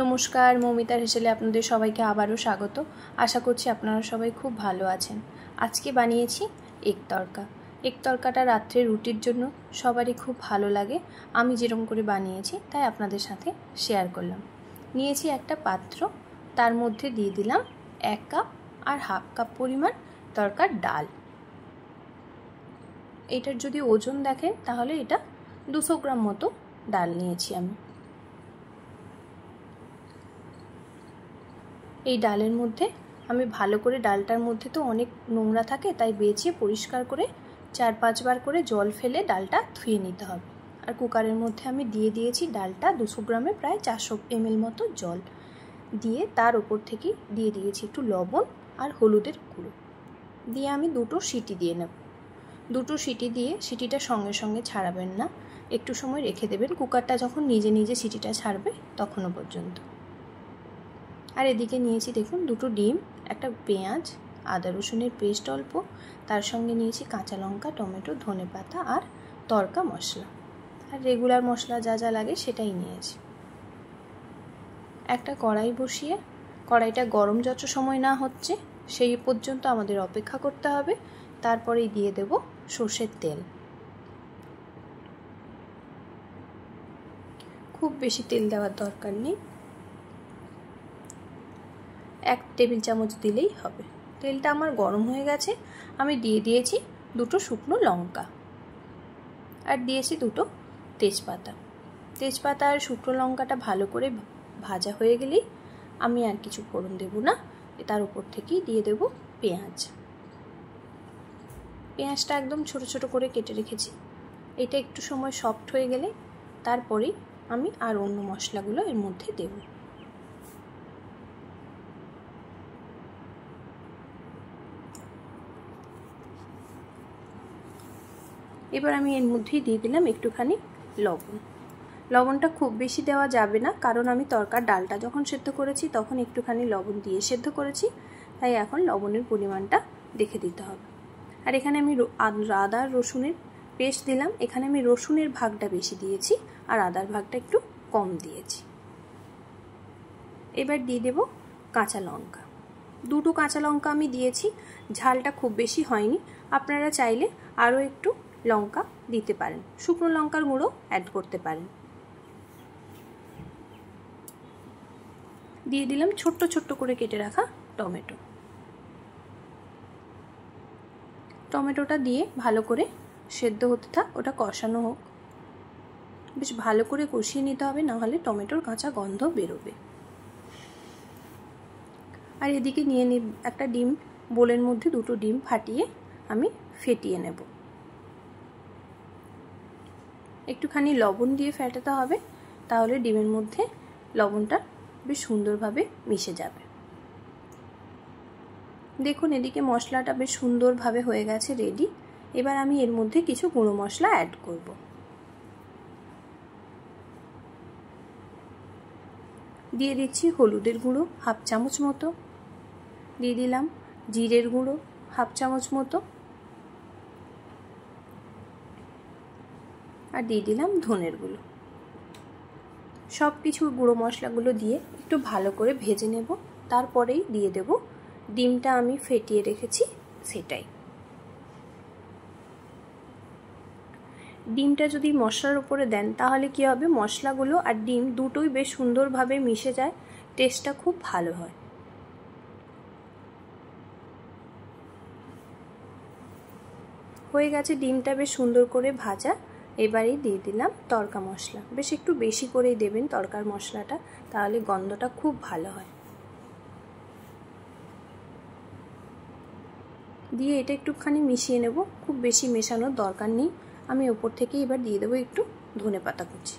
নমস্কার, মৌমিতার হেসেলে আপনাদের সবাইকে আবারও স্বাগত। আশা করছি আপনারা সবাই খুব ভালো আছেন। আজকে বানিয়েছি এগ তড়কা। এগ তড়কাটা রাত্রে রুটির জন্য সবারই খুব ভালো লাগে। আমি যেরকম করে বানিয়েছি তাই আপনাদের সাথে শেয়ার করলাম। নিয়েছি একটা পাত্র, তার মধ্যে দিয়ে দিলাম 1 কাপ আর হাফ কাপ পরিমাণ তড়কার ডাল। এটার যদি ওজন দেখেন তাহলে এটা 200 গ্রাম মতো ডাল নিয়েছি আমি। এই ডালের মধ্যে আমি ভালো করে, ডালটার মধ্যে তো অনেক নোংরা থাকে, তাই বেছে পরিষ্কার করে 4-5 বার করে জল ফেলে ডালটা ধুয়ে নিতে হবে। আর কুকারের মধ্যে আমি দিয়ে দিয়েছি ডালটা 200 গ্রামে প্রায় 400 ml মতো জল দিয়ে, তার উপর থেকে দিয়ে দিয়েছি একটু লবণ আর হলুদের গুঁড়ো দিয়ে আমি 2টো সিটি দিয়ে নেব। 2টো সিটি দিয়ে, সিটিটা সঙ্গে সঙ্গে ছাড়াবেন না, একটু সময় রেখে দেবেন, কুকারটা যখন নিজে নিজে সিটিটা ছাড়বে তখনও পর্যন্ত। আর এদিকে নিয়েছি দেখুন 2টো ডিম, একটা পেঁয়াজ, আদা রসুনের পেস্ট অল্প, তার সঙ্গে নিয়েছি কাঁচা লঙ্কা, টমেটো, ধনেপাতা আর তড়কা মশলা। আর রেগুলার মশলা যা যা লাগে সেটাই নিয়েছি। একটা কড়াই বসিয়ে, কড়াইটা গরম যত সময় না হচ্ছে সেই পর্যন্ত আমাদের অপেক্ষা করতে হবে। তারপরেই দিয়ে দেব সর্ষের তেল। খুব বেশি তেল দেওয়ার দরকার নেই, 1 টেবিল চামচ দিলেই হবে। তেলটা আমার গরম হয়ে গেছে, আমি দিয়ে দিয়েছি 2টো শুকনো লঙ্কা আর দিয়েছি 2টো তেজপাতা। তেজপাতা আর শুকনো লঙ্কাটা ভালো করে ভাজা হয়ে গেলেই আমি আর কিছু ফোড়ন দেব না, তার উপর থেকেই দিয়ে দেব পেঁয়াজ। পেঁয়াজটা একদম ছোট ছোট করে কেটে রেখেছি। এটা একটু সময় সফট হয়ে গেলে তারপরেই আমি আর অন্য মশলাগুলো এর মধ্যে দেব। এবার আমি এর মধ্যেই দিয়ে দিলাম একটুখানি লবণ। লবণটা খুব বেশি দেওয়া যাবে না, কারণ আমি তড়কার ডালটা যখন সেদ্ধ করেছি তখন একটুখানি লবণ দিয়ে সেদ্ধ করেছি, তাই এখন লবণের পরিমাণটা দেখে দিতে হবে। আর এখানে আমি আদা রসুনের পেস্ট দিলাম, এখানে আমি রসুনের ভাগটা বেশি দিয়েছি আর আদার ভাগটা একটু কম দিয়েছি। এবার দিয়ে দেব কাঁচা লঙ্কা। 2টো কাঁচা লঙ্কা আমি দিয়েছি, ঝালটা খুব বেশি হয়নি, আপনারা চাইলে আরও একটু লঙ্কা দিতে পারেন, শুকনো লঙ্কার গুঁড়ো অ্যাড করতে পারেন। দিয়ে দিলাম ছোট্ট ছোট্ট করে কেটে রাখা টমেটো। টমেটোটা দিয়ে ভালো করে সেদ্ধ হতে থাক, ওটা কষানো হোক। বেশ ভালো করে কষিয়ে নিতে হবে, না হলে টমেটোর কাঁচা গন্ধ বেরোবে। আর এদিকে নিয়ে নিই একটা ডিম, বোলের মধ্যে 2টো ডিম ফাটিয়ে আমি ফেটিয়ে নেব। একটুখানি লবণ দিয়ে ফেটাতে হবে, তাহলে ডিমের মধ্যে লবণটা বেশ সুন্দরভাবে মিশে যাবে। দেখুন এদিকে মশলাটা বেশ সুন্দরভাবে হয়ে গেছে, রেডি। এবার আমি এর মধ্যে কিছু গুঁড়ো মশলা অ্যাড করব। দিয়ে দিচ্ছি হলুদের গুঁড়ো 1/2 চামচ মতো, দিয়ে দিলাম জিরের গুঁড়ো 1/2 চামচ মতো, আর দিয়ে দিলাম ধনের গুঁড়ো। সব কিছু গুঁড়ো মশলাগুলো দিয়ে একটু ভালো করে ভেজে নেব। তারপরেই দিয়ে দেব ডিমটা আমি ফেটিয়ে রেখেছি সেটাই। ডিমটা যদি মশলার উপরে দেন তাহলে কি হবে, মশলাগুলো আর ডিম দুটোই বেশ সুন্দরভাবে মিশে যায়, টেস্টটা খুব ভালো হয়। হয়ে গেছে ডিমটা বেশ সুন্দর করে ভাজা। এবারেই দিয়ে দিলাম তড়কা মশলা, বেশ একটু বেশি করেই দেবেন তড়কার মশলাটা, তাহলে গন্ধটা খুব ভালো হয়। দিয়ে এটা একটুখানি মিশিয়ে নেব, খুব বেশি মেশানোর দরকার নেই। আমি ওপর থেকে এবার দিয়ে দেবো একটু ধনেপাতা কুচি।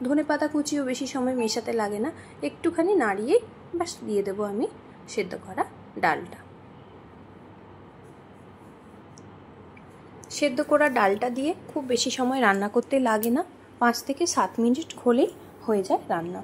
ধনেপাতা কুচিও বেশি সময় মেশাতে লাগে না, একটুখানি নাড়িয়ে ব্যাস দিয়ে দেবো আমি সেদ্ধ করা ডালটা। সেদ্ধ করা ডালটা দিয়ে খুব বেশি সময় রান্না করতে লাগে না, 5 থেকে 7 মিনিট হলেই হয়ে যায় রান্না।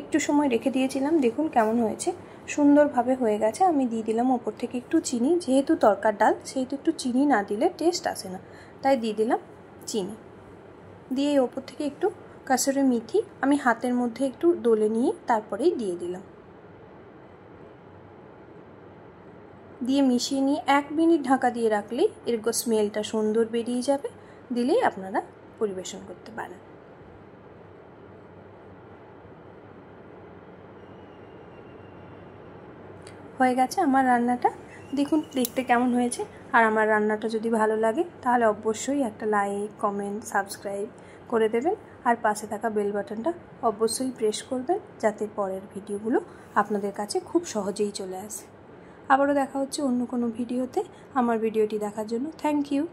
একটু সময় রেখে দিয়েছিলাম, দেখুন কেমন হয়েছে, সুন্দরভাবে হয়ে গেছে। আমি দিয়ে দিলাম ওপর থেকে একটু চিনি, যেহেতু তরকার ডাল সেহেতু একটু চিনি না দিলে টেস্ট আসে না, তাই দিয়ে দিলাম চিনি। দিয়ে ওপর থেকে একটু কাসুরি মেথি আমি হাতের মধ্যে একটু ডলে নিয়ে তারপরেই দিয়ে দিলাম। দিয়ে মিশিয়ে নিয়ে 1 মিনিট ঢাকা দিয়ে রাখলেই এর স্মেলটা সুন্দর বেরিয়ে যাবে। দিলেই আপনারা পরিবেশন করতে পারেন। হয়ে গেছে আমার রান্নাটা, দেখুন দেখতে কেমন হয়েছে। আর আমার রান্নাটা যদি ভালো লাগে তাহলে অবশ্যই একটা লাইক, কমেন্ট, সাবস্ক্রাইব করে দেবেন। আর পাশে থাকা বেল বাটনটা অবশ্যই প্রেস করবেন, যাতে পরের ভিডিওগুলো আপনাদের কাছে খুব সহজেই চলে আসে। আবারও দেখা হচ্ছে অন্য কোনো ভিডিওতে। আমার ভিডিওটি দেখার জন্য থ্যাংক ইউ।